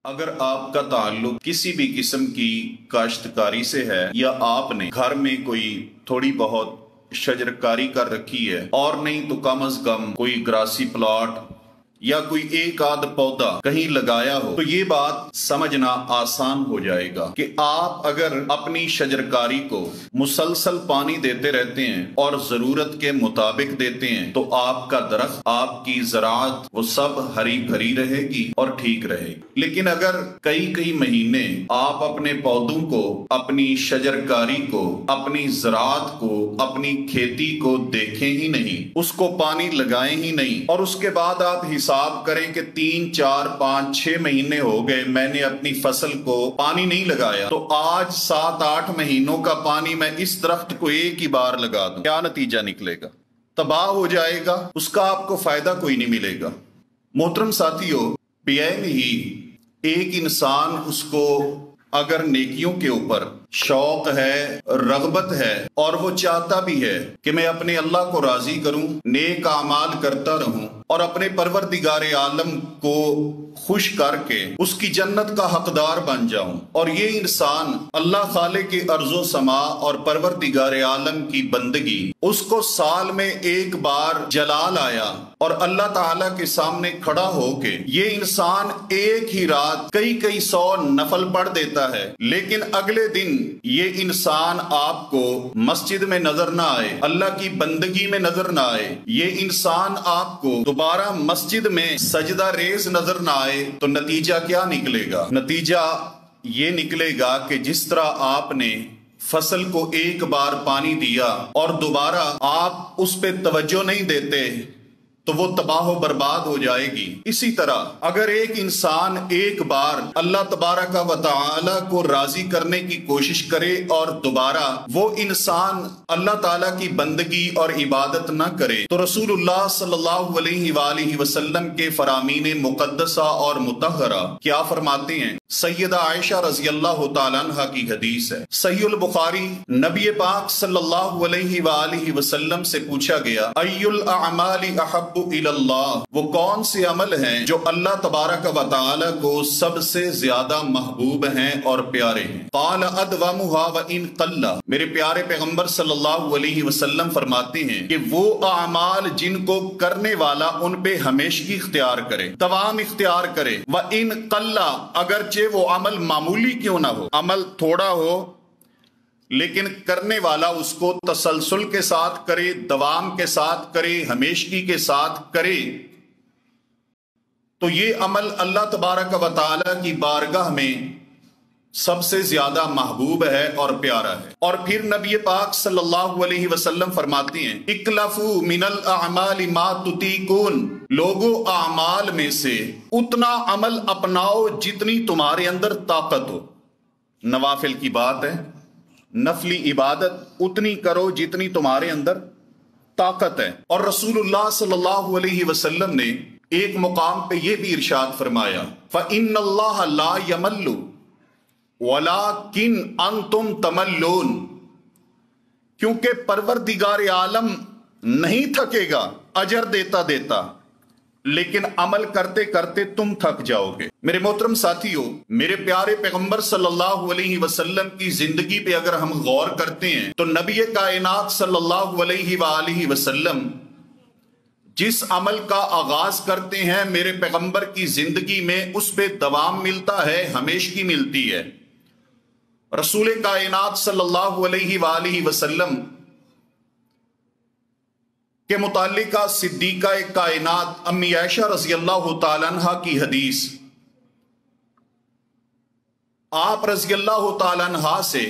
اگر آپ کا تعلق کسی بھی قسم کی کاشتکاری سے ہے یا آپ نے گھر میں کوئی تھوڑی بہت شجرکاری کر رکھی ہے اور نہیں تو کم از کم کوئی گراسی پلاٹ یا کوئی ایک آدھ پودا کہیں لگایا ہو، تو یہ بات سمجھنا آسان ہو جائے گا کہ آپ اگر اپنی شجرکاری کو مسلسل پانی دیتے رہتے ہیں اور ضرورت کے مطابق دیتے ہیں تو آپ کا درخت، آپ کی زراعت وہ سب ہری بھری رہے گی اور ٹھیک رہے گی۔ لیکن اگر کئی مہینے آپ اپنے پودوں کو، اپنی شجرکاری کو، اپنی زراعت کو، اپنی کھیتی کو دیکھیں ہی نہیں، اس کو پانی لگائیں ہی نہیں، اور اس کے بعد آپ حساب کریں کہ 3 4 5 6 مہینے ہو گئے میں نے اپنی فصل کو پانی نہیں لگایا، تو آج 7 8 مہینوں کا پانی میں اس درخت کو ایک ہی بار لگا دوں، کیا نتیجہ نکلے گا؟ تباہ ہو جائے گا، اس کا آپ کو فائدہ کوئی نہیں ملے گا۔ محترم ساتھیو، بین ہی ایک انسان، اس کو اگر نیکیوں کے اوپر شوق ہے، رغبت ہے، اور وہ چاہتا بھی ہے کہ میں اپنے اللہ کو راضی کروں، نیک اعمال کرتا رہوں اور اپنے پروردگار عالم کو خوش کر کے اس کی جنت کا حقدار بن جاؤں، اور یہ انسان اللہ خالق کے ارض و سما اور پروردگار عالم کی بندگی، اس کو سال میں ایک بار جلال آیا اور اللہ تعالیٰ کے سامنے کھڑا ہو کے یہ انسان ایک ہی رات کئی 100 نفل پڑھ دیتا ہے، لیکن اگلے دن یہ انسان آپ کو مسجد میں نظر نہ آئے، اللہ کی بندگی میں نظر نہ آئے، یہ انسان آپ کو دوبارہ مسجد میں سجدہ ریز نظر نہ آئے، تو نتیجہ کیا نکلے گا؟ نتیجہ یہ نکلے گا کہ جس طرح آپ نے فصل کو ایک بار پانی دیا اور دوبارہ آپ اس پہ توجہ نہیں دیتے تو وہ تباہ و برباد ہو جائے گی۔ اسی طرح اگر ایک انسان ایک بار اللہ تبارک و تعالی کو راضی کرنے کی کوشش کرے اور دوبارہ وہ انسان اللہ تعالیٰ کی بندگی اور عبادت نہ کرے، تو رسول اللہ صلی اللہ علیہ وآلہ وسلم کے فرامین مقدسہ اور مطہرہ کیا فرماتے ہیں؟ سیدہ عائشہ رضی اللہ تعالیٰ عنہ کی حدیث ہے، صحیح البخاری، نبی پاک صلی اللہ علیہ وآلہ وسلم سے پوچھا گیا، ای الاعمال احب الی اللہ، وہ کون سے عمل ہیں جو اللہ تبارک و تعالی کو سب سے زیادہ محبوب ہیں اور پیارے ہیں؟ قال ادومھا وان قل، میرے پیارے پیغمبر صلی اللہ علیہ وسلم فرماتے ہیں کہ وہ اعمال جن کو کرنے والا ان پہ ہمیشگی اختیار کرے، دوام اختیار کرے، وان قل، اگرچہ وہ عمل معمولی کیوں نہ ہو، عمل تھوڑا ہو لیکن کرنے والا اس کو تسلسل کے ساتھ کرے، دوام کے ساتھ کرے، ہمیشگی کے ساتھ کرے، تو یہ عمل اللہ تبارک و تعالی کی بارگاہ میں سب سے زیادہ محبوب ہے اور پیارا ہے۔ اور پھر نبی پاک صلی اللہ علیہ وسلم فرماتے ہیں، اکلفوا من الاعمال ما تطیقون، لوگوں اعمال میں سے اتنا عمل اپناؤ جتنی تمہارے اندر طاقت ہو۔ نوافل کی بات ہے، نفلی عبادت اتنی کرو جتنی تمہارے اندر طاقت ہے۔ اور رسول اللہ صلی اللہ علیہ وسلم نے ایک مقام پہ یہ بھی ارشاد فرمایا، فَإِنَّ اللَّهَ لَا يَمَلُّ وَلَكِنْ أَنْتُمْ تَمَلُّونَ، کیونکہ پروردگار عالم نہیں تھکے گا اجر دیتا دیتا، لیکن عمل کرتے کرتے تم تھک جاؤ گے۔ میرے محترم ساتھیو، میرے پیارے پیغمبر صلی اللہ علیہ وسلم کی زندگی پہ اگر ہم غور کرتے ہیں تو نبی کائنات صلی اللہ علیہ وآلہ وسلم جس عمل کا آغاز کرتے ہیں میرے پیغمبر کی زندگی میں اس پہ دوام ملتا ہے، ہمیشگی ملتی ہے۔ رسول کائنات صلی اللہ علیہ وآلہ وسلم کے متعلقہ صدیقہ کائنات امی عائشہ رضی اللہ تعالیٰ عنہ کی حدیث، آپ رضی اللہ تعالیٰ عنہ سے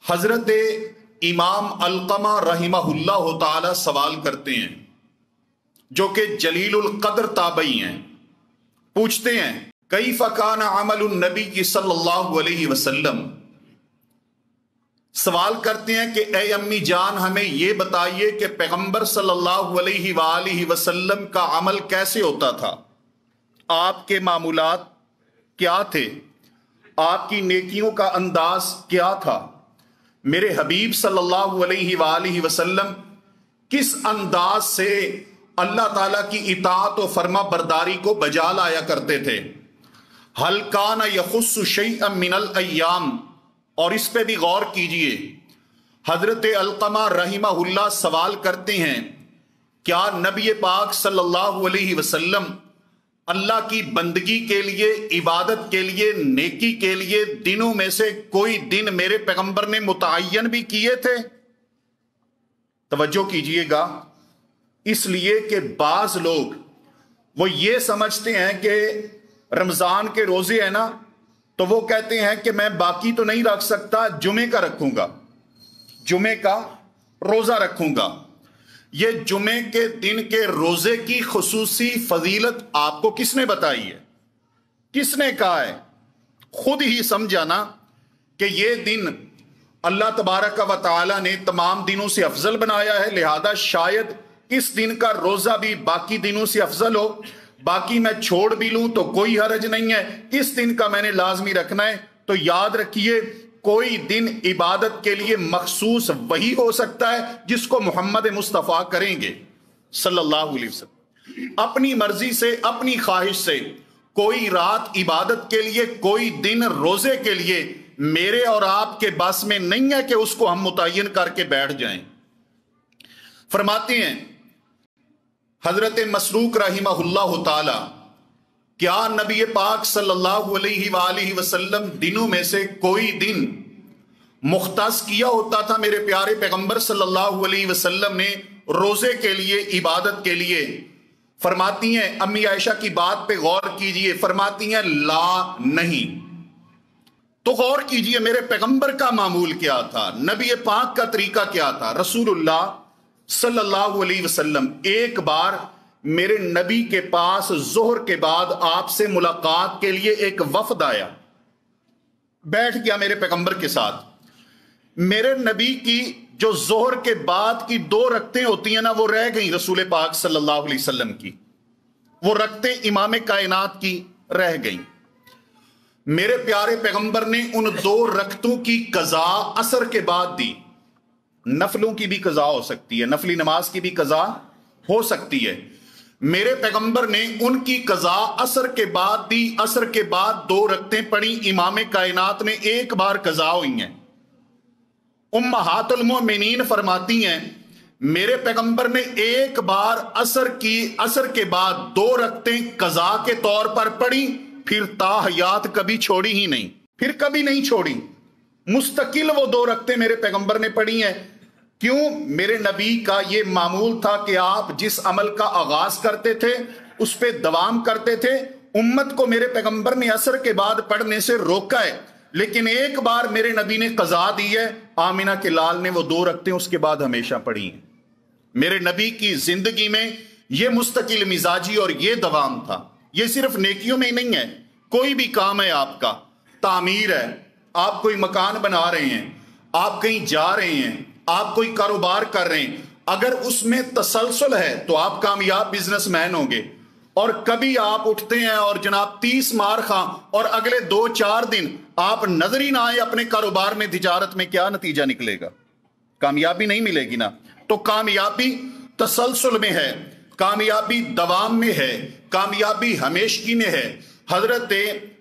حضرت امام علقمہ رحمہ اللہ تعالی سوال کرتے ہیں، جو کہ جلیل القدر تابعی ہیں، پوچھتے ہیں کیف کان عمل النبی صلی اللہ علیہ وسلم، سوال کرتے ہیں کہ اے امی جان ہمیں یہ بتائیے کہ پیغمبر صلی اللہ علیہ وآلہ وسلم کا عمل کیسے ہوتا تھا، آپ کے معمولات کیا تھے، آپ کی نیکیوں کا انداز کیا تھا، میرے حبیب صلی اللہ علیہ وآلہ وسلم کس انداز سے अल्लाह ताला की इताअत और फर्मा बरदारी को बजा लाया करते थे। हल कान यखुस्सु शैअन मिनल अय्याम, और इस पे भी गौर कीजिए। हजरत अलकमा रहिमहुल्लाह सवाल करते हैं, क्या नबी पाक सल्लल्लाहु अलैहि वसल्लम अल्लाह की बंदगी के लिए, इबादत के लिए, नेकी के लिए दिनों में से कोई दिन मेरे पैगंबर ने मुतअय्यन भी किए थे? तवज्जो कीजिएगा, इसलिए कि बाज लोग वो ये समझते हैं कि रमजान के रोजे है ना, तो वो कहते हैं कि मैं बाकी तो नहीं रख सकता, जुमे का रखूंगा, जुमे का रोजा रखूंगा। ये जुमे के दिन के रोजे की खुसूसी फजीलत आपको किसने बताई है? किसने कहा है? खुद ही समझा ना कि ये दिन अल्लाह तबारक व तआला ने तमाम दिनों से अफजल बनाया है, लिहाजा शायद इस दिन का रोजा भी बाकी दिनों से अफजल हो। बाकी मैं छोड़ भी लूं तो कोई हरज नहीं है, इस दिन का मैंने लाजमी रखना है। तो याद रखिए, कोई दिन इबादत के लिए मखसूस वही हो सकता है जिसको मोहम्मद मुस्तफ़ा करेंगे सल्लल्लाहु अलैहि वसल्लम। अपनी मर्जी से, अपनी ख्वाहिश से कोई रात इबादत के लिए, कोई दिन रोजे के लिए मेरे और आपके बस में नहीं है कि उसको हम मुतय्यन करके बैठ जाएं। फरमाते हैं हजरत मसरूक रहिमहुल्लाह ताला, क्या नबी पाक सल्लल्लाहु अलैहि वसल्लम दिनों में से कोई दिन मुख्तस किया होता था मेरे प्यारे पैगंबर सल्लल्लाहु अलैहि वसल्लम ने रोजे के लिए, इबादत के लिए? फरमाती हैं, अम्मी आयशा की बात पे गौर कीजिए, फरमाती हैं ला, नहीं। तो गौर कीजिए मेरे पैगंबर का मामूल क्या था, नबी पाक का तरीका क्या था। रसूलुल्लाह सल्लल्लाहु अलैहि वसल्लम एक बार मेरे नबी के पास जोहर के बाद आपसे मुलाकात के लिए एक वफद आया, बैठ गया मेरे पैगंबर के साथ। मेरे नबी की जो जोहर के बाद की 2 रकतें होती हैं ना, वो रह गई रसूल पाक सल्लल्लाहु अलैहि वसल्लम की, वो रकतें इमाम कायनात की रह गई। मेरे प्यारे पैगंबर ने उन 2 रकतों की कज़ा असर के बाद दी। नफलों की भी कज़ा हो सकती है, नफली नमाज की भी कज़ा हो सकती है। मेरे पैगंबर ने उनकी कज़ा असर के बाद दी। असर के बाद 2 रकतें पढ़ी, इमाम कायनात में एक बार कज़ा हुई हैं। उम्महातुल मोमिनीन फरमाती हैं, मेरे पैगंबर ने एक बार असर के बाद 2 रकतें कज़ा के तौर पर पढ़ी, फिर ताहयात कभी छोड़ी ही नहीं, फिर कभी नहीं छोड़ी। मुस्तकिल वो 2 रकतें मेरे पैगंबर ने पढ़ी हैं। क्यों? मेरे नबी का ये मामूल था कि आप जिस अमल का आगाज करते थे उस पर दवाम करते थे। उम्मत को मेरे पैगंबर ने असर के बाद पढ़ने से रोका है, लेकिन एक बार मेरे नबी ने कज़ा दी है, आमिना के लाल ने वो 2 रकतें उसके बाद हमेशा पढ़ी हैं। मेरे नबी की जिंदगी में ये मुस्तकिल मिजाजी और ये दवाम था। ये सिर्फ नेकियों में ही नहीं है, कोई भी काम है आपका, तामीर है, आप कोई मकान बना रहे हैं, आप कहीं जा रहे हैं, आप कोई कारोबार कर रहे हैं, अगर उसमें तसलसल है तो आप कामयाब बिजनेसमैन होंगे। और कभी आप उठते हैं और जनाब 30 मार खां और अगले 2-4 दिन आप नजर ही ना आए अपने कारोबार में, तिजारत में, क्या नतीजा निकलेगा? कामयाबी नहीं मिलेगी ना। तो कामयाबी तसलसल में है, कामयाबी दवाम में है, कामयाबी हमेशगी में है। हजरत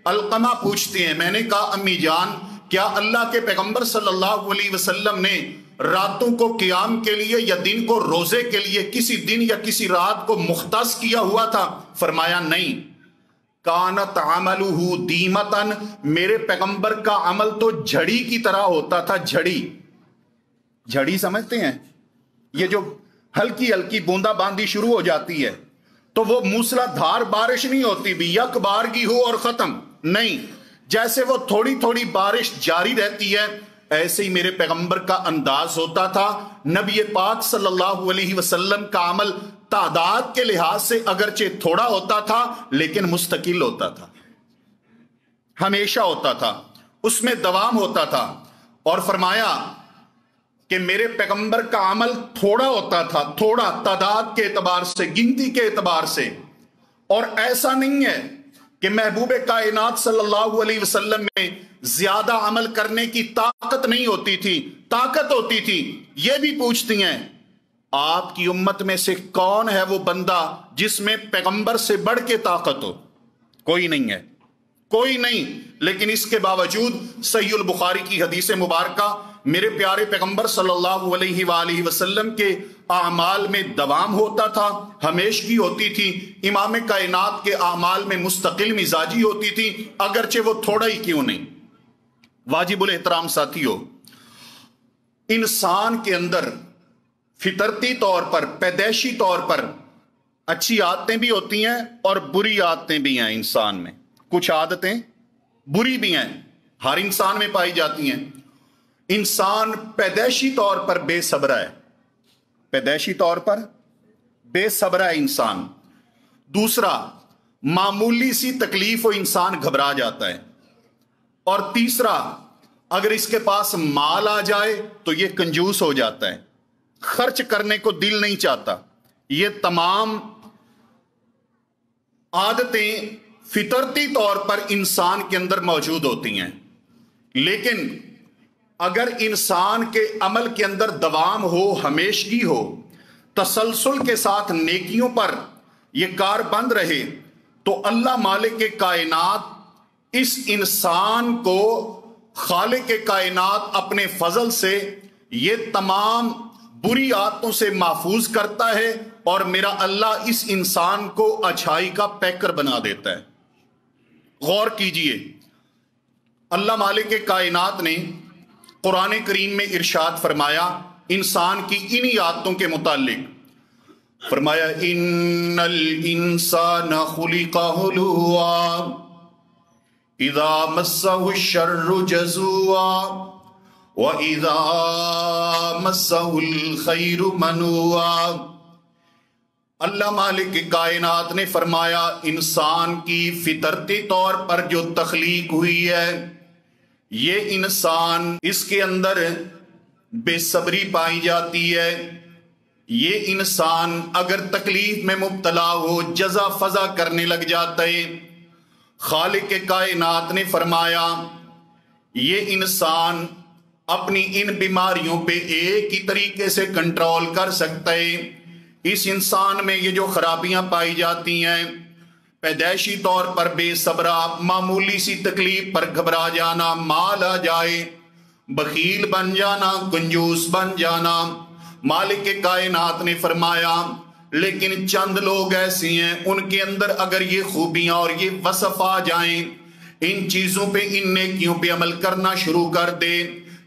अलकमा पूछते हैं, मैंने कहा अम्मी जान, क्या अल्लाह के पैगंबर सल्लल्लाहु अलैहि वसल्लम ने रातों को क़ियाम के लिए या दिन को रोजे के लिए किसी दिन या किसी रात को मुख्तस किया हुआ था? फरमाया नहीं। कानत अमलुहु दीमतन, मेरे पैगंबर का अमल तो झड़ी की तरह होता था। झड़ी, झड़ी समझते हैं? ये जो हल्की हल्की बूंदाबांदी शुरू हो जाती है तो वो मूसलाधार बारिश नहीं होती भी, यक बारगी हो और खत्म नहीं। जैसे वो थोड़ी थोड़ी बारिश जारी रहती है, ऐसे ही मेरे पैगंबर का अंदाज होता था। नबी पाक सल्लल्लाहु अलैहि वसल्लम का अमल तादाद के लिहाज से अगरचे थोड़ा होता था, लेकिन मुस्तकिल होता था, हमेशा होता था, उसमें दवाम होता था। और फरमाया कि मेरे पैगंबर का अमल थोड़ा होता था, थोड़ा तादाद के एतबार से, गिनती के एतबार से। और ऐसा नहीं है कि महबूब कायनात सल्लल्लाहु अलैहि वसल्लम में ज्यादा अमल करने की ताकत नहीं होती थी, ताकत होती थी। ये भी पूछती हैं آپ کی امت میں سے کون ہے وہ بندہ جس میں پیغمبر سے بڑھ کے طاقت ہو؟ کوئی نہیں ہے، کوئی نہیں. لیکن اس کے باوجود صحیح البخاری کی حدیث مبارکہ میرے پیارے پیغمبر صلی اللہ علیہ وآلہ وسلم کے اعمال میں دوام ہوتا تھا، ہمیشگی ہوتی تھی. امام کائنات کے اعمال میں مستقل مزاجی ہوتی تھی، اگرچہ وہ تھوڑا ہی کیوں نہیں. واجب الاحترام ساتھیو، انسان کے اندر فطرتی طور پر، پیدائشی طور پر اچھی عادتیں بھی ہوتی ہیں اور بری عادتیں بھی ہیں. انسان میں کچھ عادتیں بری بھی ہیں، ہر انسان میں پائی جاتی ہیں. انسان پیدائشی طور پر بے صبر ہے، پیدائشی طور پر بے صبر ہے انسان. دوسرا، معمولی سی تکلیف ہو انسان گھبرا جاتا ہے. اور تیسرا، اگر اس کے پاس مال آ جائے تو یہ کنجوس ہو جاتا ہے، خرچ کرنے کو دل نہیں چاہتا. یہ تمام عادتیں فطرتی طور پر انسان کے اندر موجود ہوتی ہیں. لیکن اگر انسان کے عمل کے اندر دوام ہو، ہمیشگی ہو، تسلسل کے ساتھ نیکیوں پر یہ کار بند رہے، تو اللہ مالک کے کائنات اس انسان کو، خالق کے کائنات اپنے فضل سے یہ تمام بری عادتوں سے محفوظ کرتا ہے اور میرا اللہ اس انسان کو اچھائی کا پیکر بنا دیتا ہے. غور کیجئے، اللہ مالک کے کائنات نے قرآن کریم میں ارشاد فرمایا انسان کی انہی عادتوں کے متعلق. فرمایا ان الانسان خلق ہلوعا اذا مسہ الشر جزوعا وَإِذَا مَسَّهُ الْخَيْرُ مَنُوعًا. اللہ مالک کی کائنات نے فرمایا انسان کی فطرتی طور پر جو تخلیق ہوئی ہے، یہ انسان، اس کے اندر بے صبری پائی جاتی ہے. یہ انسان اگر تکلیف میں مبتلا ہو جزا فضا کرنے لگ جاتا ہے. خالق کے کائنات نے فرمایا یہ انسان اپنی ان بیماریوں پہ ایک ہی طریقے سے کنٹرول کر سکتا ہے. اس انسان میں یہ جو خرابیاں پائی جاتی ہیں، پیدائشی طور پر بے صبرا، معمولی سی تکلیف پر گھبرا جانا، مال آ جائے بخیل بن جانا، کنجوس بن جانا. مالک کے کائنات نے فرمایا لیکن چند لوگ ایسے ہیں ان کے اندر اگر یہ خوبیاں اور یہ وصف آ جائیں، ان چیزوں پہ، ان نیکیوں پہ عمل کرنا شروع کر دے،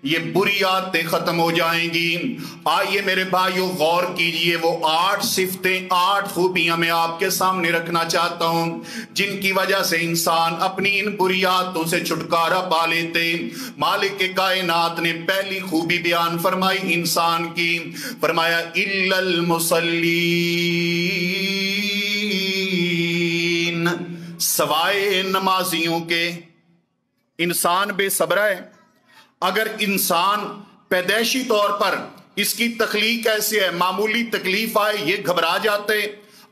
یہ بری عادتیں ختم ہو جائیں گی. آئیے میرے بھائیو غور کیجئے، وہ 8 صفتیں، 8 خوبیاں میں آپ کے سامنے رکھنا چاہتا ہوں جن کی وجہ سے انسان اپنی ان بری عادتوں سے چھٹکارا پا لیتے. مالک کے کائنات نے پہلی خوبی بیان فرمائی انسان کی، فرمایا الا المصلین، سوائے نمازیوں کے. انسان بے صبر ہے. اگر انسان پیدائشی طور پر اس کی تخلیق ایسے ہے، معمولی تکلیف آئے یہ گھبرا جاتے.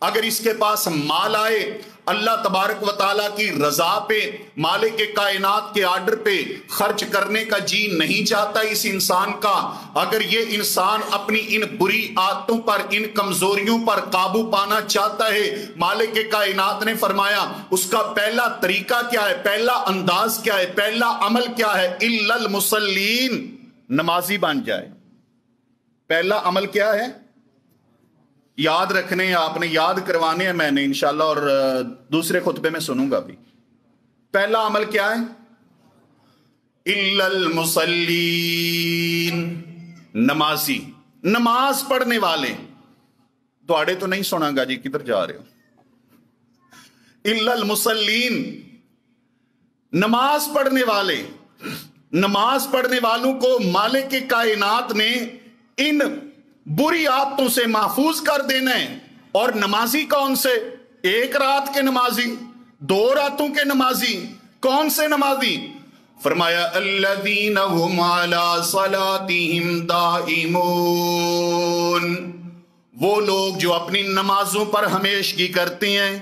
اگر اس کے پاس مال آئے، اللہ تبارک و تعالیٰ کی رضا پہ، مالک کے کائنات کے آرڈر پہ خرچ کرنے کا جی نہیں چاہتا اس انسان کا. اگر یہ انسان اپنی ان بری عادتوں پر، ان کمزوریوں پر قابو پانا چاہتا ہے، مالک کے کائنات نے فرمایا اس کا پہلا طریقہ کیا ہے، پہلا انداز کیا ہے، پہلا عمل کیا ہے؟ الا المصلین، نمازی بن جائے. پہلا عمل کیا ہے؟ یاد رکھنے ہیں آپ نے، یاد کروانے ہیں میں نے انشاءاللہ، اور دوسرے خطبے میں سنوں گا بھی. پہلا عمل کیا ہے؟ الا المصلین، نمازی، نماز پڑھنے والے. دوڑے تو نہیں سنا گا جی، کدھر جا رہے ہو؟ الا المصلین، نماز پڑھنے والے. نماز پڑھنے والوں کو مالک کی کائنات نے ان بری عادتوں سے محفوظ کر دینا ہے. اور نمازی کون سے؟ 1 رات کے نمازی، 2 راتوں کے نمازی. کون سے نمازی؟ فرمایا الذین هم علی صلاتہم دائمون، وہ لوگ جو اپنی نمازوں پر ہمیشگی کرتے ہیں،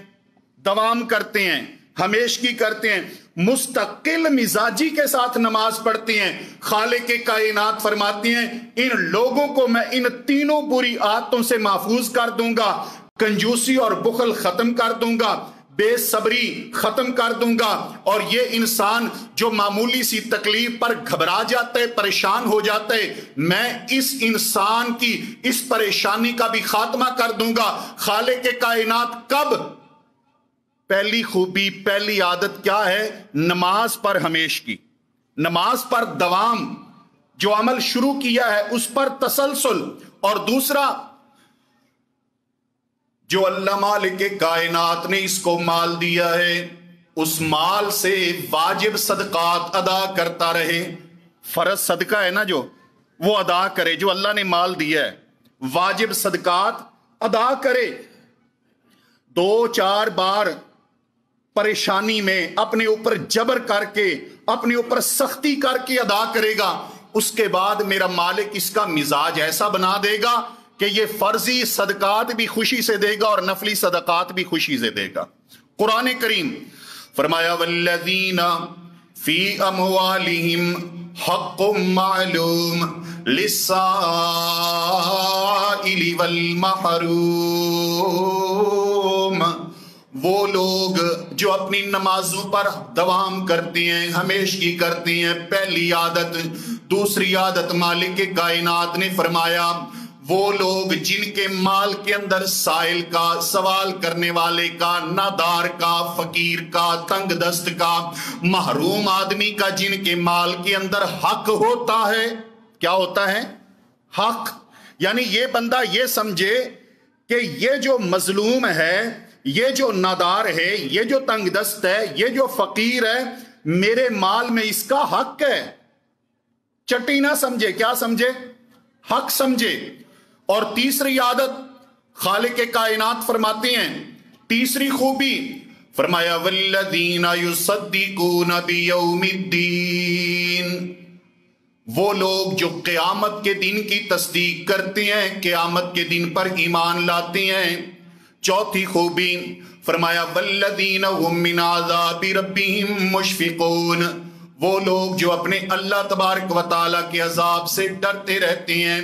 دوام کرتے ہیں. ہمیشگی کرتے ہیں، مستقل مزاجی کے ساتھ نماز پڑھتے ہیں، خالق کائنات فرماتی ہیں ان لوگوں کو میں ان تینوں بری عادتوں سے محفوظ کر دوں گا، کنجوسی اور بخل ختم کر دوں گا، بے صبری ختم کر دوں گا، اور یہ انسان جو معمولی سی تکلیف پر گھبرا جاتا ہے، پریشان ہو جاتا ہے، میں اس انسان کی اس پریشانی کا بھی خاتمہ کر دوں گا۔ خالق کائنات کب؟ پہلی خوبی، پہلی عادت کیا ہے؟ نماز پر ہمیشگی، نماز پر دوام، جو عمل شروع کیا ہے اس پر تسلسل۔ اور دوسرا، جو اللہ مالک کائنات نے اس کو مال دیا ہے اس مال سے واجب صدقات ادا کرتا رہے۔ فرض صدقہ ہے نا جو، وہ ادا کرے، جو اللہ نے مال دیا ہے واجب صدقات ادا کرے۔ 2-4 بار پریشانی میں اپنے اوپر جبر کر کے، اپنے اوپر سختی کر کے ادا کرے گا، اس کے بعد میرا مالک اس کا مزاج ایسا بنا دے گا کہ یہ فرضی صدقات بھی خوشی سے دے گا اور نفلی صدقات بھی خوشی سے دے گا۔ قرآن کریم فرمایا والذین فی اموالہم حق معلوم للسائل والمحروم، وہ لوگ جو اپنی نمازوں پر دوام کرتے ہیں، ہمیشگی کرتے ہیں، پہلی عادت۔ دوسری عادت مالک کائنات نے فرمایا وہ لوگ جن کے مال کے اندر سائل کا، سوال کرنے والے کا، نادار کا، فقیر کا، تنگ دست کا، محروم آدمی کا، جن کے مال کے اندر حق ہوتا ہے۔ کیا ہوتا ہے؟ حق۔ یعنی یہ بندہ یہ سمجھے کہ یہ جو مظلوم ہے، یہ جو نادار ہے، یہ جو تنگ دست ہے، یہ جو فقیر ہے، میرے مال میں اس کا حق ہے۔ چٹی نہ سمجھے، کیا سمجھے؟ حق سمجھے۔ اور تیسری عادت خالق کائنات فرماتے ہیں، تیسری خوبی فرمایا والذین یصدقون بیوم الدین، وہ لوگ جو قیامت کے دن کی تصدیق کرتے ہیں، قیامت کے دن پر ایمان لاتے ہیں۔ چوتھی خوبی فرمایا والذین هم من عذاب ربهم مشفقون، وہ لوگ جو اپنے اللہ تبارک و تعالیٰ کے عذاب سے ڈرتے رہتے ہیں۔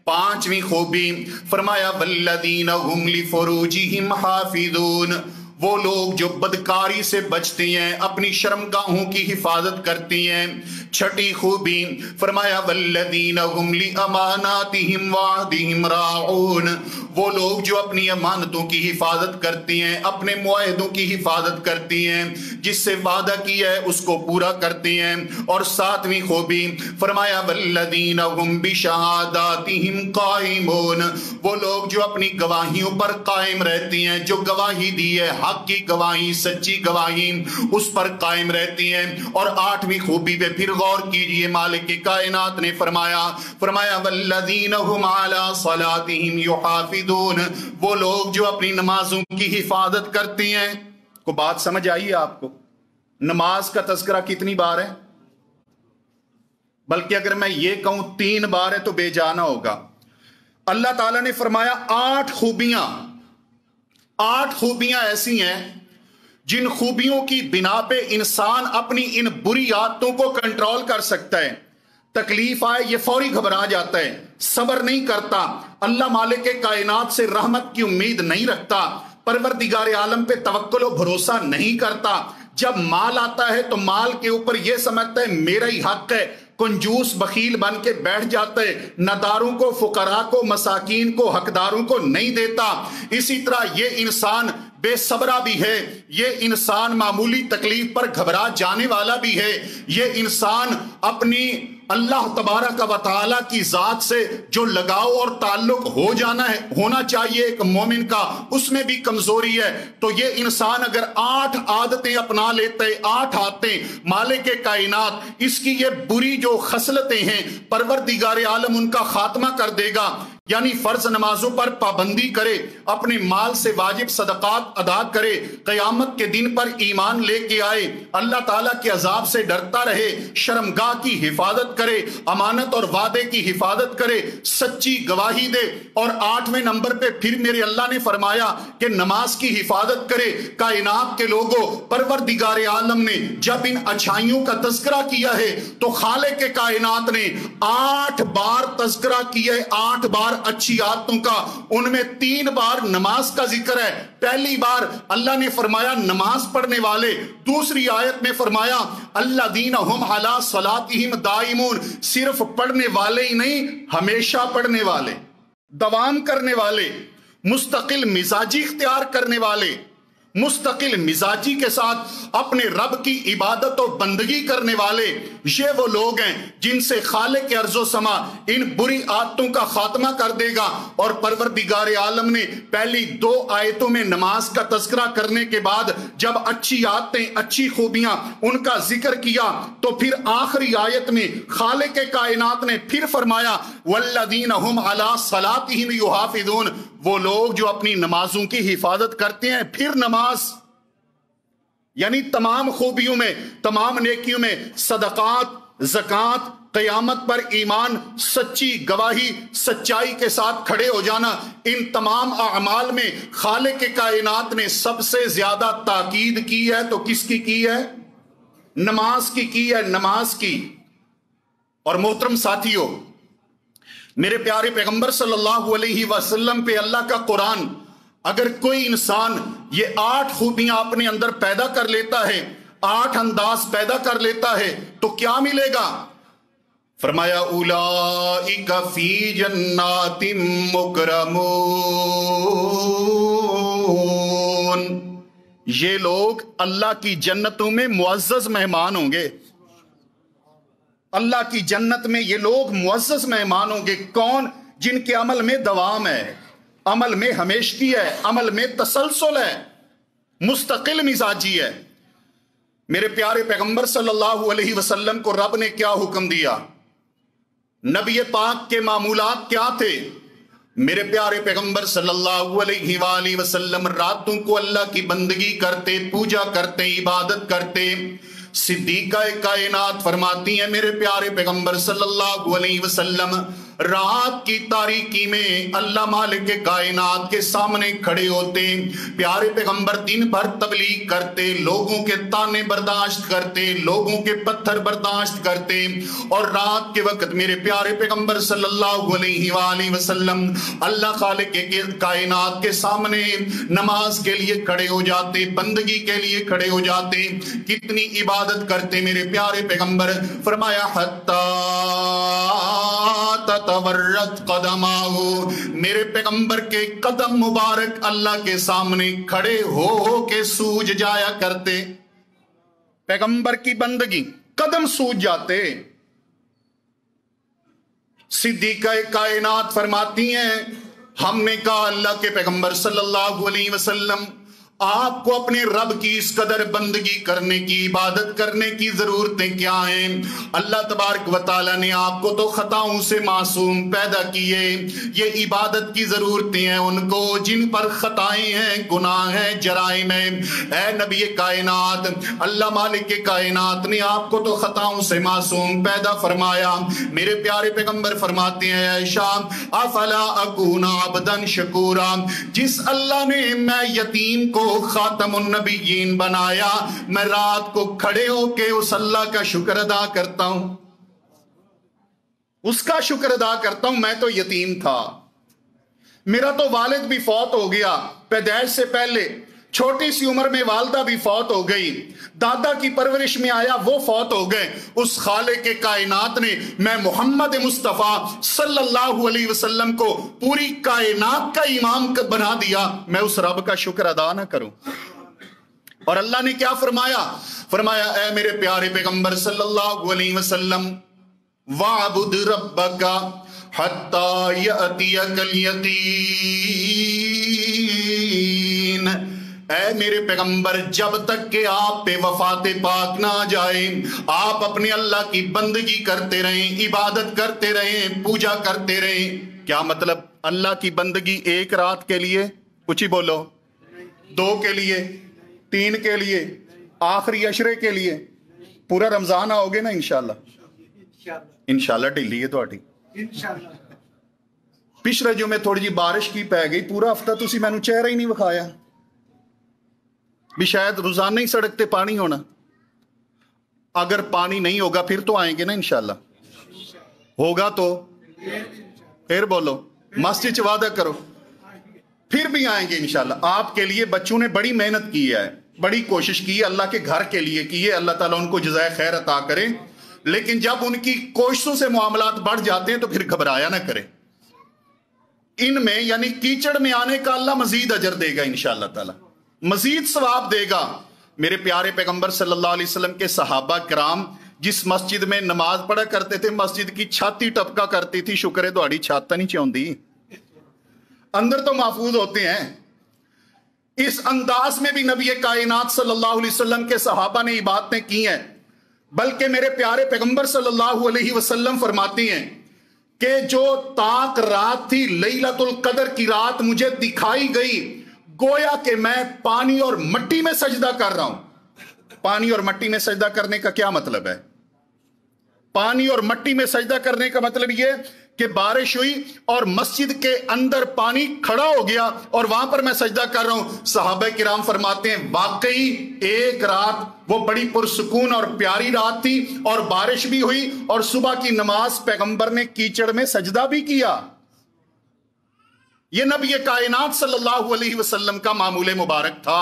پانچویں خوبی فرمایا والذین هم لفروجہم حافظون، وہ لوگ جو بدکاری سے بچتے ہیں، اپنی شرمگاہوں کی حفاظت کرتے ہیں۔ چھٹی خوبی فرمایا والذین هم لاماناتہم وعہدہم راعون، وہ لوگ جو اپنی امانتوں کی حفاظت کرتے ہیں، اپنے معاہدوں کی حفاظت کرتے ہیں، جس سے وعدہ کیا ہے اس کو پورا کرتے ہیں۔ اور ساتویں خوبی فرمایا والذین هم بشہاداتہم قائمون، وہ لوگ جو اپنی گواہیوں پر قائم رہتے ہیں، جو گواہی دی ہے، حق کی گواہی، سچی گواہی، اس پر قائم رہتی ہیں۔ اور آٹھویں خوبی پہ پھر غور کیجئے، مالک کائنات نے فرمایا والذین هم علی صلاتہم یحافظون، وہ لوگ جو اپنی نمازوں کی حفاظت کرتے ہیں۔ کو بات سمجھ آئی آپ کو؟ نماز کا تذکرہ کتنی بار ہے؟ بلکہ اگر میں یہ کہوں 3 بار ہے تو بے جانا ہوگا۔ اللہ تعالیٰ نے فرمایا 8 خوبیاں ایسی ہیں جن خوبیوں کی بنا پہ انسان اپنی ان بری عادتوں کو کنٹرول کر سکتا ہے۔ تکلیف آئے یہ فوری گھبرا جاتا ہے، صبر نہیں کرتا، اللہ مالک کائنات سے رحمت کی امید نہیں رکھتا، پروردگار عالم پہ توکل و بھروسہ نہیں کرتا۔ جب مال آتا ہے تو مال کے اوپر یہ سمجھتا ہے میرا ہی حق ہے، کنجوس بخیل بن کے بیٹھ جاتا ہے، نداروں کو، فقراء کو، مساکین کو، حقداروں کو نہیں دیتا۔ اسی طرح یہ انسان بے صبرہ بھی ہے، یہ انسان معمولی تکلیف پر گھبرا جانے والا بھی ہے، یہ انسان اپنی اللہ تبارک و تعالیٰ کی ذات سے جو لگاؤ اور تعلق ہونا چاہیے ایک مومن کا، اس میں بھی کمزوری ہے۔ تو یہ انسان اگر 8 عادتیں اپنا لیتے، 8 عادتیں، مالک کائنات اس کی یہ بری جو خصلتیں ہیں پروردگار عالم ان کا خاتمہ کر دے گا۔ یعنی فرض نمازوں پر پابندی کرے، اپنے مال سے واجب صدقات ادا کرے، قیامت کے دن پر ایمان لے کے آئے، اللہ تعالیٰ کے عذاب سے ڈرتا رہے، شرمگاہ کی حفاظت کرے، امانت اور وعدے کی حفاظت کرے، سچی گواہی دے، اور 8ویں نمبر پہ پھر میرے اللہ نے فرمایا کہ نماز کی حفاظت کرے۔ کائنات کے لوگوں، پروردگار عالم نے جب ان اچھائیوں کا تذکرہ کیا ہے تو خالق کائنات نے 8 بار تذکرہ کیا ہے، 8 بار اچھی عادتوں کا، ان میں 3 بار نماز کا ذکر ہے۔ پہلی بار اللہ نے فرمایا نماز پڑھنے والے، دوسری آیت میں فرمایا الذین ھم علی صلاتہم دائمون، صرف پڑھنے والے ہی نہیں، ہمیشہ پڑھنے والے، دوام کرنے والے، مستقل مزاجی اختیار کرنے والے، مستقل مزاجی کے ساتھ اپنے رب کی عبادت و بندگی کرنے والے، یہ وہ لوگ ہیں جن سے خالق ارض و سما ان بری عادتوں کا خاتمہ کر دے گا۔ اور پروردگار عالم نے پہلی 2 آیتوں میں نماز کا تذکرہ کرنے کے بعد جب اچھی عادتیں، اچھی خوبیاں ان کا ذکر کیا تو پھر آخری آیت میں خالق کائنات نے پھر فرمایا والذین ھم علی صلاتہم یحافظون، وہ لوگ جو اپنی نمازوں کی حفاظت کرتے ہیں۔ پھر نماز یعنی تمام خوبیوں میں، تمام نیکیوں میں، صدقات، زکوٰۃ، قیامت پر ایمان، سچی گواہی، سچائی کے ساتھ کھڑے ہو جانا، ان تمام اعمال میں خالق کائنات نے سب سے زیادہ تاکید کی ہے تو کس کی ہے؟ نماز کی ہے، نماز کی۔ اور محترم ساتھیوں، میرے پیارے پیغمبر صلی اللہ علیہ وسلم پہ اللہ کا قرآن، اگر کوئی انسان یہ 8 خوبیاں اپنے اندر پیدا کر لیتا ہے، 8 انداز پیدا کر لیتا ہے تو کیا ملے گا؟ فرمایا اولئک فی جنات مکرمون، یہ لوگ اللہ کی جنتوں میں معزز مہمان ہوں گے۔ اللہ کی جنت میں یہ لوگ معزز مہمان ہوں گے۔ کون؟ جن کے عمل میں دوام ہے، عمل میں ہمیشگی ہے، عمل میں تسلسل ہے، مستقل مزاجی ہے۔ میرے پیارے پیغمبر صلی اللہ علیہ وسلم کو رب نے کیا حکم دیا؟ نبی پاک کے معمولات کیا تھے؟ میرے پیارے پیغمبر صلی اللہ علیہ وآلہ وسلم راتوں کو اللہ کی بندگی کرتے، پوجا کرتے، عبادت کرتے۔ صدیقہ کائنات فرماتی ہیں میرے پیارے پیغمبر صلی اللہ علیہ وسلم رات کی تاریکی میں اللہ مالک کائنات کے سامنے کھڑے ہوتے، پیارے پیغمبر دن بھر تبلیغ کرتے، لوگوں کے تانے برداشت کرتے، لوگوں کے پتھر برداشت کرتے، اور رات کے وقت میرے پیارے پیغمبر صلی اللہ علیہ وآلہ وسلم اللہ خالق کائنات کے سامنے نماز کے لیے کھڑے ہو جاتے، بندگی کے لیے کھڑے ہو جاتے۔ کتنی عبادت کرتے میرے پیارے پیغمبر؟ فرمایا حتی تتورت قدماہ، میرے پیغمبر کے قدم مبارک اللہ کے سامنے کھڑے ہو کے سوج جایا کرتے۔ پیغمبر کی بندگی، قدم سوج جاتے۔ صدیقہ کائنات فرماتی ہیں ہم نے کہا اللہ کے پیغمبر صلی اللہ علیہ وسلم آپ کو اپنے رب کی اس قدر بندگی کرنے کی، عبادت کرنے کی ضرورتیں کیا ہیں؟ اللہ تبارک و تعالیٰ نے آپ کو تو خطاؤں سے معصوم پیدا کیے، یہ عبادت کی ضرورتیں ہیں ان کو جن پر خطائیں ہیں، گناہ ہیں، جرائم ہیں۔ اے نبی کائنات، اللہ مالک کائنات نے آپ کو تو خطاؤں سے معصوم پیدا فرمایا۔ میرے پیارے پیغمبر فرماتے ہیں عائشہ افلا اکون عبدا شکورا، جس اللہ نے میں یتیم کو خاتم النبیین بنایا، میں رات کو کھڑے ہو کے اس اللہ کا شکر ادا کرتا ہوں، اس کا شکر ادا کرتا ہوں۔ میں تو یتیم تھا، میرا تو والد بھی فوت ہو گیا پیدائش سے پہلے، چھوٹی سی عمر میں والدہ بھی فوت ہو گئی، دادا کی پرورش میں آیا وہ فوت ہو گئے۔ اس خالق کائنات نے میں محمد مصطفیٰ صلی اللہ علیہ وسلم کو پوری کائنات کا امام بنا دیا، میں اس رب کا شکر ادا نہ کروں؟ اور اللہ نے کیا فرمایا؟ فرمایا اے میرے پیارے پیغمبر صلی اللہ علیہ وسلم وَاعْبُدْ رَبَّكَ حَتَّى يَأْتِيَكَ الْيَقِينُ، اے میرے پیغمبر جب تک کہ آپ پہ وفات پاک نہ آ جائے آپ اپنے اللہ کی بندگی کرتے رہیں، عبادت کرتے رہیں، پوجا کرتے رہیں۔ کیا مطلب؟ اللہ की बंदगी एक रात के लिए, कुछ ही बोलो, 2 के लिए, 3 के लिए, आखिरी अशरे के लिए, पूरा रमजान आओगे ना इंशाल्लाह? इंशाल्लाह ढिली है ਤੁਹਾਡੀ। ਪਿਛਲੇ ਜੁਮੇ ਥੋੜੀ ਜੀ ਬਾਰਿਸ਼ ਕੀ ਪੈ ਗਈ, ਪੂਰਾ ਹਫਤਾ ਤੁਸੀਂ ਮੈਨੂੰ ਚਿਹਰਾ ਹੀ ਨਹੀਂ ਵਿਖਾਇਆ भी शायद रोजाना ही सड़क पे पानी होना। अगर पानी नहीं होगा फिर तो आएंगे ना इंशाल्लाह, होगा तो फिर बोलो, मस्जिद च वादा करो, फिर भी आएंगे इंशाल्लाह। आपके लिए बच्चों ने बड़ी मेहनत की है, बड़ी कोशिश की है, अल्लाह के घर के लिए की है, अल्लाह ताला उनको जज़ाए खैर अता करे। लेकिन जब उनकी कोशिशों से मामलात बढ़ जाते हैं तो फिर घबराया ना करें। इनमें यानी कीचड़ में आने का अल्लाह मजीद अजर देगा इंशाअल्लाह ताला, मजीद सवाब देगा। मेरे प्यारे पैगंबर सल्लल्लाहु अलैहि वसल्लम के सहाबा किराम जिस मस्जिद में नमाज पढ़ा करते थे, मस्जिद की छत ही टपका करती थी। शुक्र है तुम्हारी छत नहीं चाहती, अंदर तो महफूज होते हैं। इस अंदाज में भी नबी कायनात सल्लल्लाहु अलैहि वसल्लम के सहाबा ने इबादतें की हैं। बल्कि मेरे प्यारे पैगंबर सल्लल्लाहु अलैहि वसल्लम फरमाती हैं कि जो ताक रात थी, लैलतुल कदर की रात मुझे दिखाई गई, गोया कि मैं पानी और मट्टी में सजदा कर रहा हूं। पानी और मट्टी में सजदा करने का क्या मतलब है? पानी और मट्टी में सजदा करने का मतलब यह कि बारिश हुई और मस्जिद के अंदर पानी खड़ा हो गया और वहां पर मैं सजदा कर रहा हूं। सहाबा किराम फरमाते हैं वाकई एक रात वो बड़ी पुरसुकून और प्यारी रात थी और बारिश भी हुई और सुबह की नमाज पैगंबर ने कीचड़ में सजदा भी किया। यह नबी कायनात सल्लल्लाहु अलैहि वसल्लम का मामूले मुबारक था।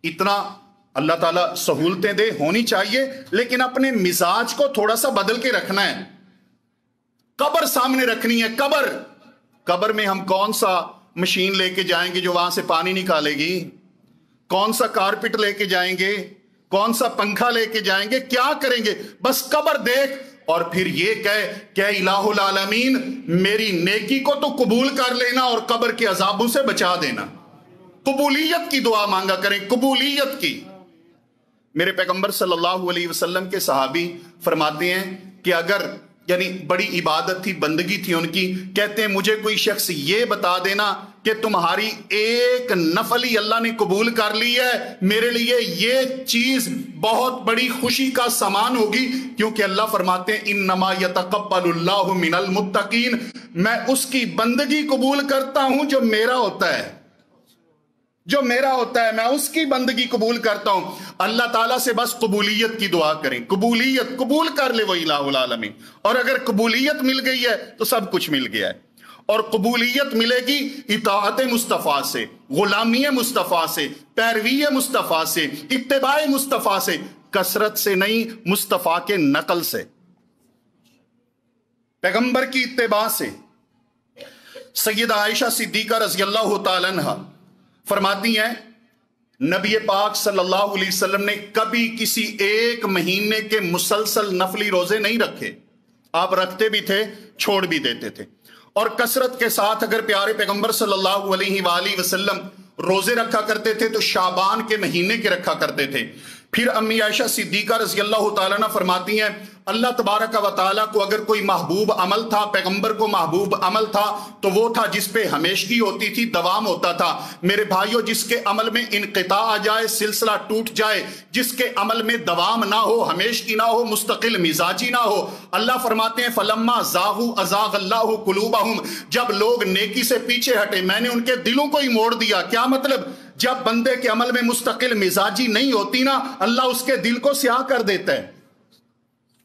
इतना अल्लाह ताला सहूलतें दे, होनी चाहिए, लेकिन अपने मिजाज को थोड़ा सा बदल के रखना है। कब्र सामने रखनी है। कब्र में हम कौन सा मशीन लेके जाएंगे जो वहां से पानी निकालेगी? कौन सा कारपेट लेके जाएंगे? कौन सा पंखा लेके जाएंगे? क्या करेंगे? बस कब्र देख और फिर ये कह इलाहुल आलमीन मेरी नेकी को तो कबूल कर लेना और कब्र के अजाबों से बचा देना। कबूलियत की दुआ मांगा करें, कबूलियत की। मेरे पैगंबर सल्लल्लाहु अलैहि वसल्लम के सहाबी फरमाते हैं कि अगर यानी बड़ी इबादत थी, बंदगी थी उनकी, कहते हैं मुझे कोई शख्स ये बता देना कि तुम्हारी एक नफल ही अल्लाह ने कबूल कर ली है, मेरे लिए ये चीज बहुत बड़ी खुशी का सामान होगी। क्योंकि अल्लाह फरमाते हैं इन्नमा यतक़ब्बलुल्लाहु मिनल मुत्तकीन, मैं उसकी बंदगी कबूल करता हूं जो मेरा होता है, जो मेरा होता है, मैं उसकी बंदगी कबूल करता हूं। अल्लाह ताला से बस कबूलियत की दुआ करें, कबूलियत कबूल कर ले वो इलाहुल आलमीन। और अगर कबूलियत मिल गई है तो सब कुछ मिल गया है। और कबूलियत मिलेगी इताअत मुस्तफ़ा से, गुलामी मुस्तफ़ा से, पैरवी मुस्तफ़ा से, इत्तिबाए मुस्तफ़ा से, कसरत से नहीं, मुस्तफ़ा के नकल से, पैगंबर की इत्तिबा से। सैयदा आयशा सिद्दीका रज़ी अल्लाह तआला अन्हा फरमाती हैं नबी पाक सल्लल्लाहु अलैहि वसल्लम ने कभी किसी एक महीने के मुसलसल नफली रोजे नहीं रखे। आप रखते भी थे, छोड़ भी देते थे। और कसरत के साथ अगर प्यारे पैगंबर सल्लल्लाहु अलैहि वसल्लम रोजे रखा करते थे तो शाबान के महीने के रखा करते थे। फिर अम्मी आयशा सिद्दीका रज़ी अल्लाह तआला अन्हा फरमाती हैं अल्लाह तबारक व तआला को अगर कोई महबूब अमल था, पैगंबर को महबूब अमल था, तो वो था जिस पे हमेशगी होती थी, दवाम होता था। मेरे भाइयों, जिसके अमल में इनक़िता आ जाए, सिलसिला टूट जाए, जिसके अमल में दवाम ना हो, हमेशगी ना हो, मुस्तकिल मिजाजी ना हो, अल्लाह फरमाते हैं फलम्मा ज़ागू अज़ाग़ल्लाहु क़ुलूबहुम, जब लोग नेकी से पीछे हटे मैंने उनके दिलों को ही मोड़ दिया। क्या मतलब? जब बंदे के अमल में मुस्तकिल मिजाजी नहीं होती ना, अल्लाह उसके दिल को स्याह कर देता है।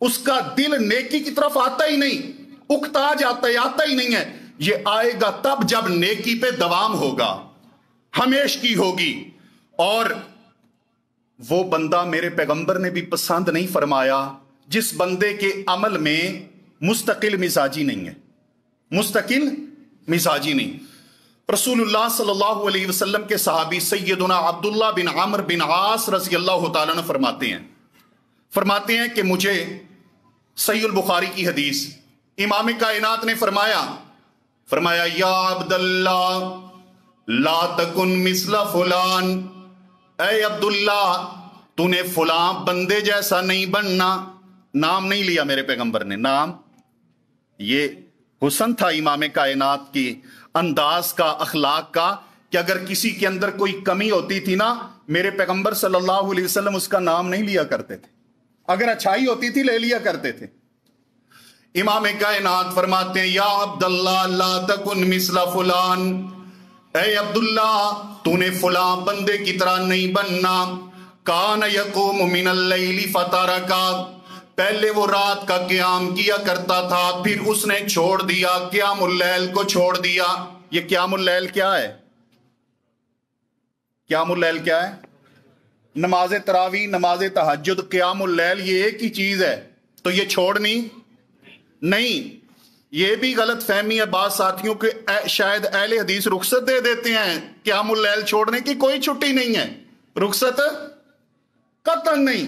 उसका दिल नेकी की तरफ आता ही नहीं, उकता जाता है, आता ही नहीं है। ये आएगा तब जब नेकी पे दवाम होगा, हमेशगी होगी। और वो बंदा मेरे पैगंबर ने भी पसंद नहीं फरमाया जिस बंदे के अमल में मुस्तकिल मिजाजी नहीं है, मुस्तकिल मिजाजी नहीं। रसूलुल्लाह सल्लल्लाहु अलैहि वसल्लम के सहाबी सैयदुना अब्दुल्लाह बिन आमर बिन आस रज़ी अल्लाह तआला अन्हु फरमाते हैं कि मुझे सहीहुल बुखारी की हदीस इमाम कायनात ने फरमाया या अब्दुल्ला ला तकुन मिसला फुलान, ऐ अब्दुल्ला तूने फुलां बंदे जैसा नहीं बनना। नाम नहीं लिया मेरे पैगंबर ने, नाम ये हुस्न था इमाम कायनात की अंदाज का, अखलाक का, कि अगर किसी के अंदर कोई कमी होती थी ना, मेरे पैगंबर सल्लल्लाहु अलैहि वसल्लम उसका नाम नहीं लिया करते थे। अगर अच्छाई होती थी ले लिया करते थे। इमाम कायनात फरमाते हैं, या अब्दुल्लाह ला तकुन मिसला फुलान, ऐ अब्दुल्ला तूने फुलां बंदे की तरह नहीं बनना। कान यकूम मिनल लैली फतरका, पहले वो रात का क़याम किया करता था, फिर उसने छोड़ दिया, क़यामुल लैल को छोड़ दिया। ये क़यामुल लैल क्या है? क़यामुल लैल क्या है? नमाज तरावी, नमाज तहज्जुद, क़यामुल लैल ये एक ही चीज है। तो ये छोड़नी नहीं। ये भी गलत फहमी है बात साथियों के, शायद अहले हदीस रुखसत दे देते हैं क़यामुल लैल छोड़ने की, कोई छुट्टी नहीं है, रुखसत कतन नहीं।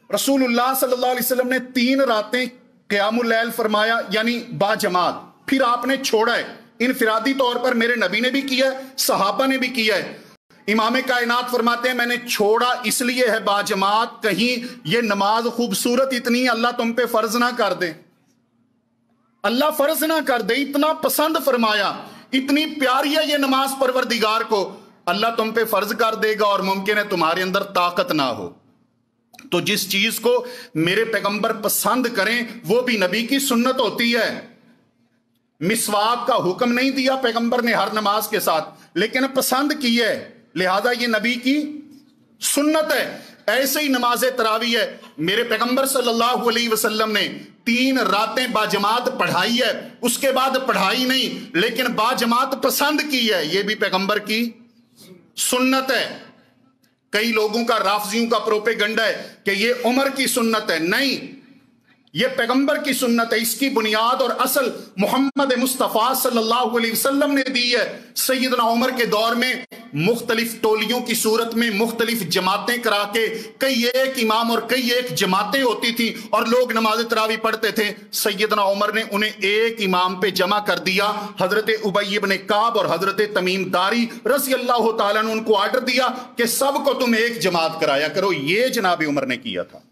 रसूलुल्लाह सल्लल्लाहु अलैहि वसल्लम ने 3 रातें क़यामुल लैल फरमाया, यानी बाजमात, फिर आपने छोड़ा है। इनफिरादी तौर पर मेरे नबी ने भी किया है, सहाबा ने भी किया है। इमाम कायनात फरमाते हैं मैंने छोड़ा इसलिए है बाजमात, कहीं ये नमाज खूबसूरत इतनी अल्लाह तुम पे फर्ज ना कर दे, अल्लाह फर्ज ना कर दे, इतना पसंद फरमाया, इतनी प्यारी है ये नमाज परवरदिगार को, अल्लाह तुम पे फर्ज कर देगा और मुमकिन है तुम्हारे अंदर ताकत ना हो। तो जिस चीज को मेरे पैगंबर पसंद करें वो भी नबी की सुन्नत होती है। मिसवाक का हुक्म नहीं दिया पैगंबर ने हर नमाज के साथ, लेकिन पसंद की है, लिहाजा ये नबी की सुन्नत है। ऐसे ही नमाज तरावी है, मेरे पैगंबर सल्लल्लाहु अलैहि वसल्लम ने 3 रातें बाजमात पढ़ाई है, उसके बाद पढ़ाई नहीं, लेकिन बाजमात पसंद की है, ये भी पैगंबर की सुन्नत है। कई लोगों का, राफजियों का प्रोपेगंडा है कि ये उमर की सुन्नत है, नहीं, ये पैगंबर की सुन्नत है। इसकी बुनियाद और असल मोहम्मद मुस्तफ़ा सल्लल्लाहु अलैहि वसल्लम ने दी है। सैयदना उमर के दौर में मुख्तलिफ टोलियों की सूरत में मुख्तलिफ जमातें करा के, कई एक इमाम और कई एक जमातें होती थी और लोग नमाज तरावी पढ़ते थे। सैयदना उमर ने उन्हें एक इमाम पे जमा कर दिया। हजरत उबई इब्न काब और हजरत तमीम दारी रज़ी अल्लाह तआला ने उनको आर्डर दिया कि सबको तुम एक जमात कराया करो। ये जनाब उमर ने किया था,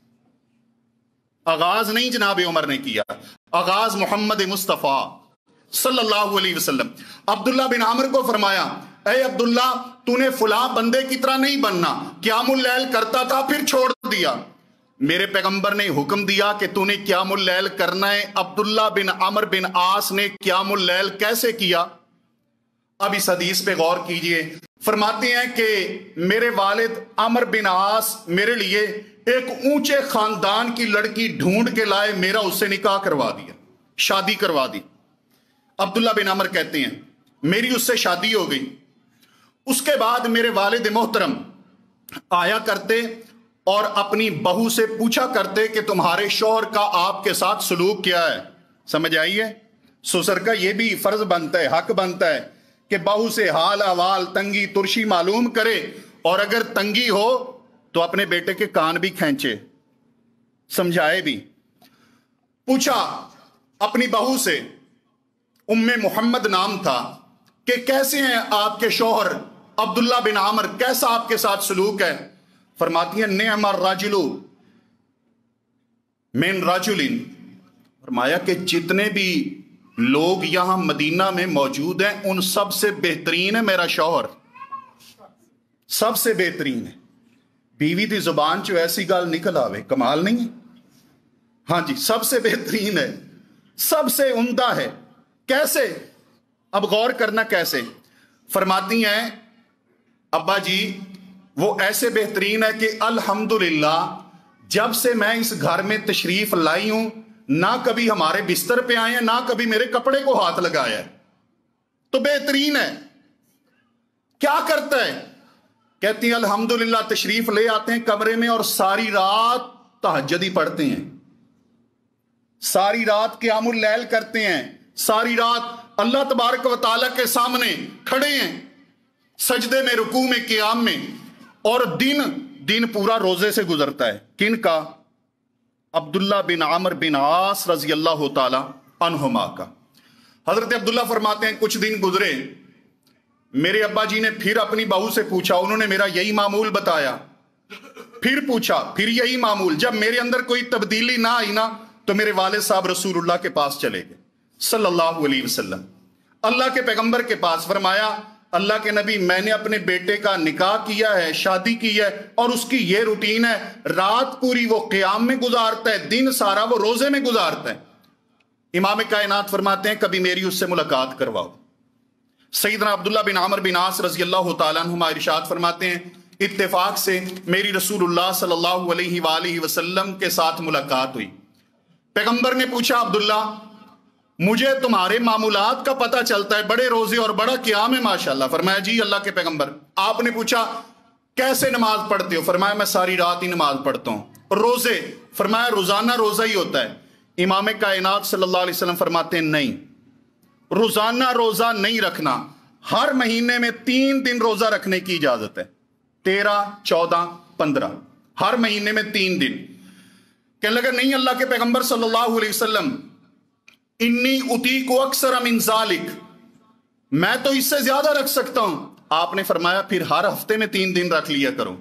आगाज नहीं जनाब उमर ने किया, आगाज मोहम्मद मुस्तफ़ा सल्लल्लाहु अलैहि वसल्लम। अब्दुल्ला बिन आमिर को फरमाया, ऐ अब्दुल्ला तूने फुला बंदे की तरह नहीं बनना, क़यामुल लैल करता था फिर छोड़ दिया। मेरे पैगंबर ने हुक्म दिया कि तूने क़यामुल लैल करना है। अब्दुल्ला बिन आमिर बिन आस ने क़यामुल लैल कैसे किया? अब इस हदीस पे गौर कीजिए। फरमाते हैं कि मेरे वालिद अमर बिन आस मेरे लिए एक ऊंचे खानदान की लड़की ढूंढ के लाए, मेरा उससे निकाह करवा दिया, शादी करवा दी। अब्दुल्ला बिन अमर कहते हैं मेरी उससे शादी हो गई। उसके बाद मेरे वालिद मोहतरम आया करते और अपनी बहू से पूछा करते कि तुम्हारे शौहर का आपके साथ सलूक क्या है। समझ आइए, ससुर का यह भी फर्ज बनता है, हक बनता है कि बहू से हाल अहवाल, तंगी तुर्शी मालूम करे, और अगर तंगी हो तो अपने बेटे के कान भी खींचे, समझाए भी। पूछा अपनी बहू से, उम्मे मोहम्मद नाम था, कि कैसे हैं आपके शौहर अब्दुल्ला बिन आमिर, कैसा आपके साथ सलूक है? फरमाती है नेअमर राजुलु मिन राजुलिन, फरमाया कि जितने भी लोग यहां मदीना में मौजूद हैं उन सबसे बेहतरीन है मेरा शौहर, सबसे बेहतरीन है। बीवी की जुबान चो ऐसी गल निकल आवे, कमाल नहीं है? हाँ जी, सबसे बेहतरीन है, सबसे उम्दा है। कैसे? अब गौर करना कैसे। फरमाती हैं अब्बा जी वो ऐसे बेहतरीन है कि अल्हम्दुलिल्लाह जब से मैं इस घर में तशरीफ लाई हूं, ना कभी हमारे बिस्तर पे आए हैं, ना कभी मेरे कपड़े को हाथ लगाया है, तो बेहतरीन है। क्या करता है? कहती हैं अल्हम्दुलिल्लाह तशरीफ ले आते हैं कमरे में और सारी रात तहज्जुद ही पढ़ते हैं, सारी रात क़यामुल लैल करते हैं, सारी रात अल्लाह तबारक व तआला के सामने खड़े हैं, सजदे में, रुकू में, क़याम में, और दिन पूरा रोजे से गुजरता है। किन का? अब्दुल्ला बिन आमिर बिन आस रज़ी अल्लाह तआला अन्हुमा का। हजरत अब्दुल्ला फरमाते हैं कुछ दिन गुजरे, मेरे अब्बा जी ने फिर अपनी बहू से पूछा, उन्होंने मेरा यही मामूल बताया, फिर पूछा, फिर यही मामूल। जब मेरे अंदर कोई तब्दीली ना आई ना तो मेरे वालिद साहब रसूलुल्लाह के पास चले गए सल्लल्लाहु अलैहि वसल्लम अल्लाह के पैगंबर के पास, फरमाया अल्लाह के नबी मैंने अपने बेटे का निकाह किया है, शादी की है, और उसकी ये रूटीन है, रात पूरी वो क़याम में गुजारता है, दिन सारा वो रोजे में गुजारता है। इमाम कायनात फरमाते हैं कभी मेरी उससे मुलाकात करवाओ। सैयदना अब्दुल्ला बिन आमर बिन आस रज़ी अल्लाह तआला अन्हुमा इरशाद फरमाते हैं इत्तेफाक से मेरी रसूलुल्लाह सल्लल्लाहु अलैहि वसल्लम के साथ मुलाकात हुई। पैगंबर ने पूछा अब्दुल्ला मुझे तुम्हारे मामूलात का पता चलता है, बड़े रोजे और बड़ा क़याम है माशाअल्लाह। फरमाया जी अल्लाह के पैगंबर। आपने पूछा कैसे नमाज पढ़ते हो? फरमाया मैं सारी रात ही नमाज पढ़ता हूं। रोजे? फरमाया रोजाना रोजा ही होता है। इमाम कायनात सल्लल्लाहु अलैहि वसल्लम फरमाते हैं नहीं, रोजाना रोजा नहीं रखना, हर महीने में 3 दिन रोजा रखने की इजाजत है, 13, 14, 15, हर महीने में 3 दिन। कहने लगा नहीं अल्लाह के पैगंबर सल्लल्लाहु अलैहि वसल्लम, इन्नी उतीकु अक्सर मिन ज़ालिक, मैं तो इससे ज्यादा रख सकता हूं। आपने फरमाया फिर हर हफ्ते में 3 दिन रख लिया करो।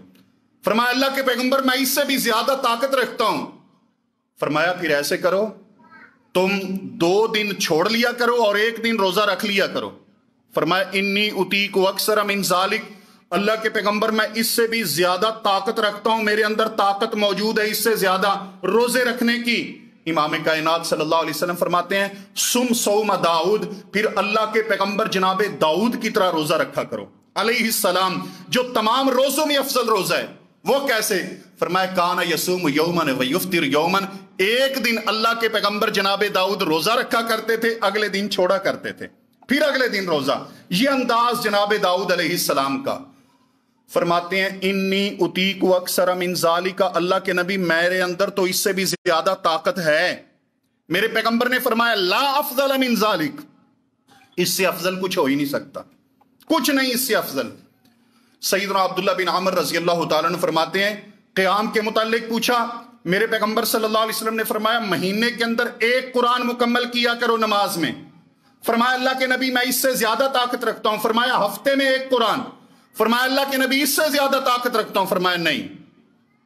फरमाया अल्लाह के पैगंबर मैं इससे भी ज्यादा ताकत रखता हूं। फरमाया फिर ऐसे करो, तुम 2 दिन छोड़ लिया करो और 1 दिन रोजा रख लिया करो। फरमाया इन्नी उतीकु अक्सर मिन ज़ालिक, अल्लाह के पैगंबर मैं इससे भी ज्यादा ताकत रखता हूं, मेरे अंदर ताकत मौजूद है इससे ज्यादा रोजे रखने की। इमाम कायनात सल्लल्लाहु अलैहि वसल्लम फरमाते हैं सुम सौम दाऊद, फिर अल्लाह के पैगंबर जनाबे दाऊद की तरह रोजा रखा करो अलैहिस्सलाम, जो तमाम रोजों में अफजल रोजा है। वो कैसे? फरमाया काना यसूम यौमन व युफ्तिर यौमन, एक दिन अल्लाह के पैगंबर जनाबे दाऊद रोजा रखा करते थे, अगले दिन छोड़ा करते थे, फिर अगले दिन रोजा। ये अंदाज जनाबे दाऊद अलैहिस्सलाम का। फरमाते हैं इन्नी उतीकु अक्सर मिन ज़ालिका, अल्लाह के नबी मेरे अंदर तो इससे भी ज्यादा ताकत है। मेरे पैगंबर ने फरमाया ला अफजल मिन ज़ालिक, इससे अफजल कुछ हो ही नहीं सकता, कुछ नहीं इससे अफजल। सैयदना अब्दुल्ला बिन आमर रज़ी अल्लाह तआला अन्हु फरमाते हैं क़याम के मुताल्लिक पूछा, मेरे पैगंबर सल्लल्लाहु अलैहि वसल्लम ने फरमाया महीने के अंदर 1 कुरान मुकम्मल किया करो नमाज में। फरमाया अल्लाह के नबी मैं इससे ज्यादा ताकत रखता हूं। फरमाया हफ्ते में 1 कुरान। फरमाया अल्लाह के नबी इससे ज्यादा ताकत रखता हूं। फरमाया नहीं।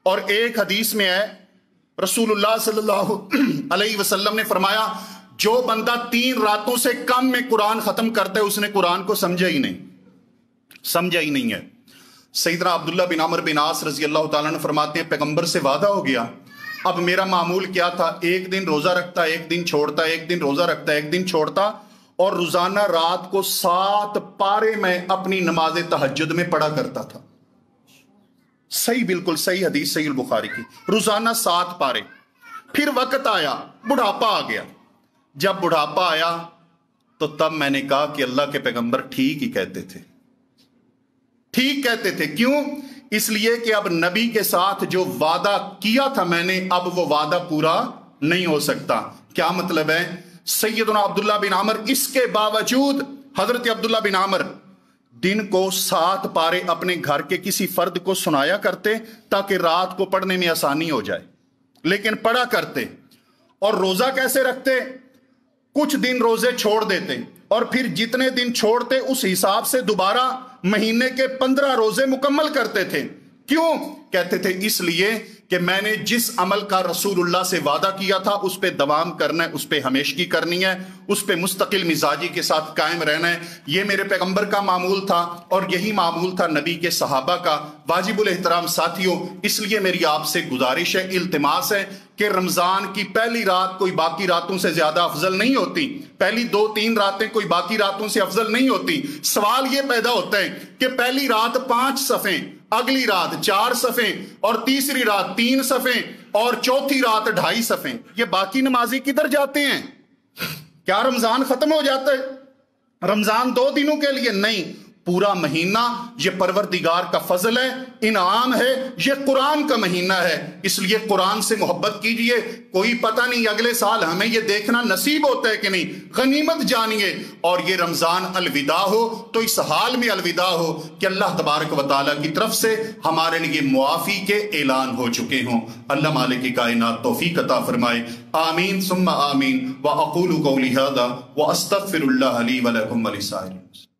और एक हदीस में है रसूलुल्लाह सल्लल्लाहु अलैहि वसल्लम ने फरमाया जो बंदा 3 रातों से कम में कुरान खत्म करता है उसने कुरान को समझा ही नहीं है। सैयदना अब्दुल्ला बिन अमर बिन आस रज़ी अल्लाह तआला अन्हु फरमाते हैं पैगंबर से वादा हो गया, अब मेरा मामूल क्या था, 1 दिन रोजा रखता, 1 दिन छोड़ता, 1 दिन रोजा रखता, 1 दिन छोड़ता, और रोजाना रात को 7 पारे में अपनी नमाज तहज्जुद में पढ़ा करता था। सही, बिल्कुल सही हदीस सही बुखारी की, रोजाना 7 पारे। फिर वक्त आया, बुढ़ापा आ गया। जब बुढ़ापा आया तो तब मैंने कहा कि अल्लाह के पैगंबर ठीक ही कहते थे, ठीक कहते थे। क्यों? इसलिए कि अब नबी के साथ जो वादा किया था मैंने, अब वो वादा पूरा नहीं हो सकता। क्या मतलब है? सैयदना अब्दुल्ला बिन आमर, इसके बावजूद हजरत अब्दुल्ला बिन आमर दिन को 7 पारे अपने घर के किसी फर्द को सुनाया करते ताकि रात को पढ़ने में आसानी हो जाए, लेकिन पढ़ा करते। और रोजा कैसे रखते? कुछ दिन रोजे छोड़ देते और फिर जितने दिन छोड़ते उस हिसाब से दोबारा महीने के 15 रोजे मुकम्मल करते थे। क्यों? कहते थे इसलिए कि मैंने जिस अमल का रसूलुल्लाह से वादा किया था उस पे दवाम करना है, उस पे हमेशगी करनी है, उस पे मुस्तकिल मिजाजी के साथ कायम रहना है। ये मेरे पैगंबर का मामूल था और यही मामूल था नबी के सहाबा का। वाजिबुल एहतराम साथियों, इसलिए मेरी आपसे गुजारिश है, इल्तिमास है कि रमजान की पहली रात कोई बाकी रातों से ज्यादा अफजल नहीं होती, पहली 2-3 रातें कोई बाकी रातों से अफजल नहीं होती। सवाल यह पैदा होता है कि पहली रात 5 सफ़े, अगली रात 4 सफ़े, और तीसरी रात 3 सफ़े, और चौथी रात 2.5 सफ़े। ये बाकी नमाजी किधर जाते हैं? क्या रमजान खत्म हो जाता है? रमजान 2 दिनों के लिए नहीं, पूरा महीना ये परवरदिगार का फजल है, इनाम है, ये कुरान का महीना है। इसलिए कुरान से मोहब्बत कीजिए। कोई पता नहीं अगले साल हमें ये देखना नसीब होता है कि नहीं, गनीमत जानिए। और ये रमजान अलविदा हो तो इस हाल में अलविदा हो कि अल्लाह तबारक व तआला की तरफ से हमारे लिए मुआफी के ऐलान हो चुके हों। अल्लाह मालिक कायनात तौफीक अता फरमाए। आमीन सुम्मा आमीन। व अक़ूलु क़ौली हाज़ा व अस्तग़फिरुल्लाह ली व लकुम व लिसाइरिल